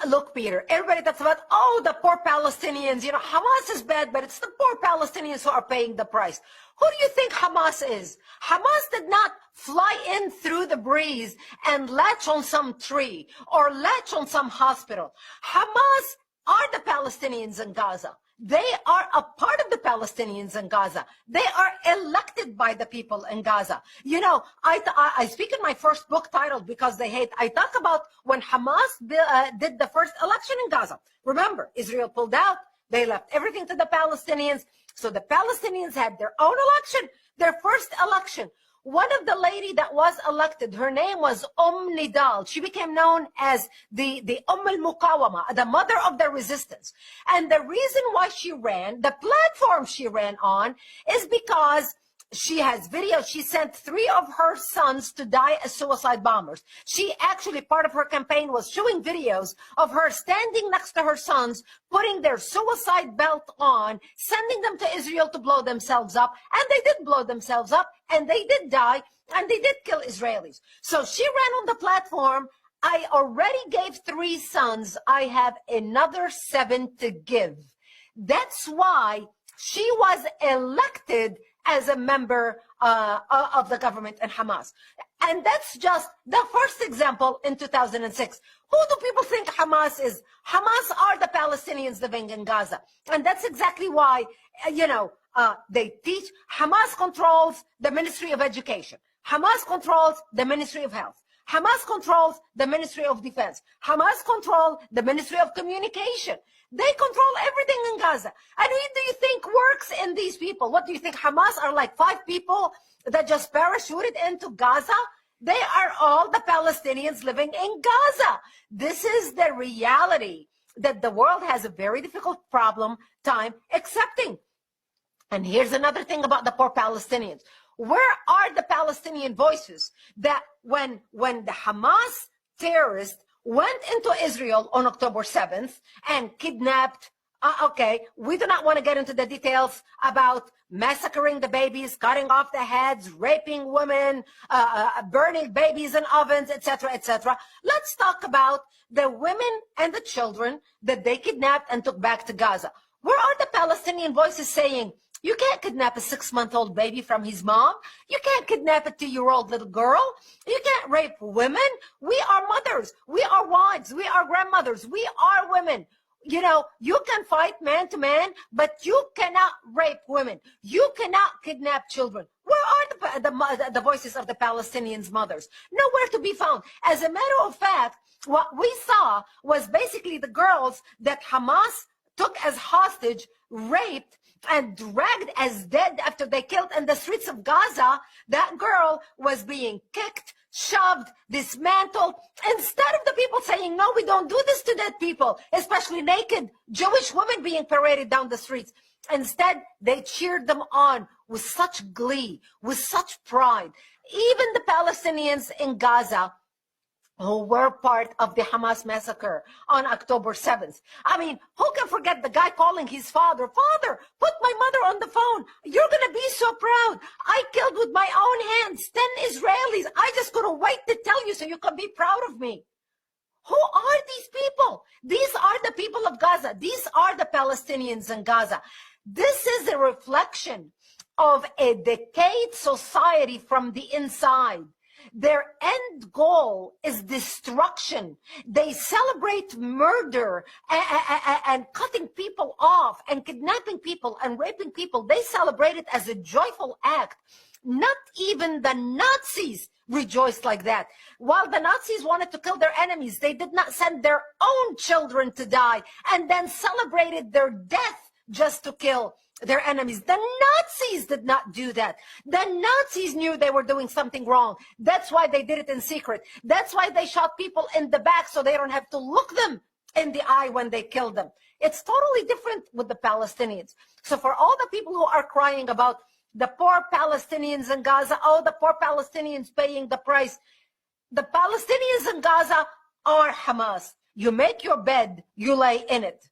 Look, Peter, everybody talks about, oh, the poor Palestinians. Hamas is bad, but it's the poor Palestinians who are paying the price. Who do you think Hamas is? Hamas did not fly in through the breeze and latch on some tree or latch on some hospital. Hamas are the Palestinians in Gaza. They are a part of the Palestinians in Gaza. They are elected by the people in Gaza. I speak in my first book titled Because They Hate. I talk about when Hamas did the first election in Gaza. Remember, Israel pulled out. They left everything to the Palestinians. So the Palestinians had their own election, their first election. One of the lady that was elected, her name was Nidal. She became known as the al-Muqawama, the mother of the resistance. And the reason why she ran, the platform she ran on, is because she has videos. She sent 3 of her sons to die as suicide bombers. She actually, part of her campaign was showing videos of her standing next to her sons, putting their suicide belt on, sending them to Israel to blow themselves up. And they did blow themselves up, and they did die, and they did kill Israelis. So she ran on the platform. I already gave 3 sons. I have another 7 to give. That's why she was elected as a member of the government and Hamas. And that's just the first example in 2006. Who do people think Hamas is? Hamas are the Palestinians living in Gaza. And that's exactly why, they teach. Hamas controls the Ministry of Education. Hamas controls the Ministry of Health. Hamas controls the Ministry of Defense. Hamas controls the Ministry of Communication. They control everything in Gaza. And who do you think works in these people? What do you think? Hamas are like 5 people that just parachuted into Gaza? They are all the Palestinians living in Gaza. This is the reality that the world has a very difficult time accepting. And here's another thing about the poor Palestinians. Where are the Palestinian voices that when the Hamas terrorists went into Israel on October 7th and kidnapped, we do not want to get into the details about massacring the babies, cutting off the heads, raping women, burning babies in ovens, etc., etc. Let's talk about the women and the children that they kidnapped and took back to Gaza. Where are the Palestinian voices saying, you can't kidnap a 6-month-old baby from his mom. You can't kidnap a 2-year-old little girl. You can't rape women. We are mothers. We are wives. We are grandmothers. We are women. You can fight man to man, but you cannot rape women. You cannot kidnap children. Where are the voices of the Palestinians' mothers? Nowhere to be found. As a matter of fact, what we saw was basically the girls that Hamas took as hostage, raped, and dragged as dead after they killed in the streets of Gaza. That girl was being kicked, shoved, dismantled. Instead of the people saying, no, we don't do this to dead people, especially naked Jewish women being paraded down the streets. Instead, they cheered them on with such glee, with such pride. Even the Palestinians in Gaza who were part of the Hamas massacre on October 7th. I mean, who can forget the guy calling his father, Father, put my mother on the phone. You're going to be so proud. I killed with my own hands 10 Israelis. I just couldn't wait to tell you so you can be proud of me. Who are these people? These are the people of Gaza. These are the Palestinians in Gaza. This is a reflection of a decayed society from the inside. Their end goal is destruction. They celebrate murder and cutting people off and kidnapping people and raping people. They celebrate it as a joyful act. Not even the Nazis rejoiced like that. While the Nazis wanted to kill their enemies, they did not send their own children to die and then celebrated their death just to kill their enemies. The Nazis did not do that. The Nazis knew they were doing something wrong. That's why they did it in secret. That's why they shot people in the back so they don't have to look them in the eye when they killed them. It's totally different with the Palestinians. So for all the people who are crying about the poor Palestinians in Gaza, oh, the poor Palestinians paying the price, the Palestinians in Gaza are Hamas. You make your bed, you lay in it.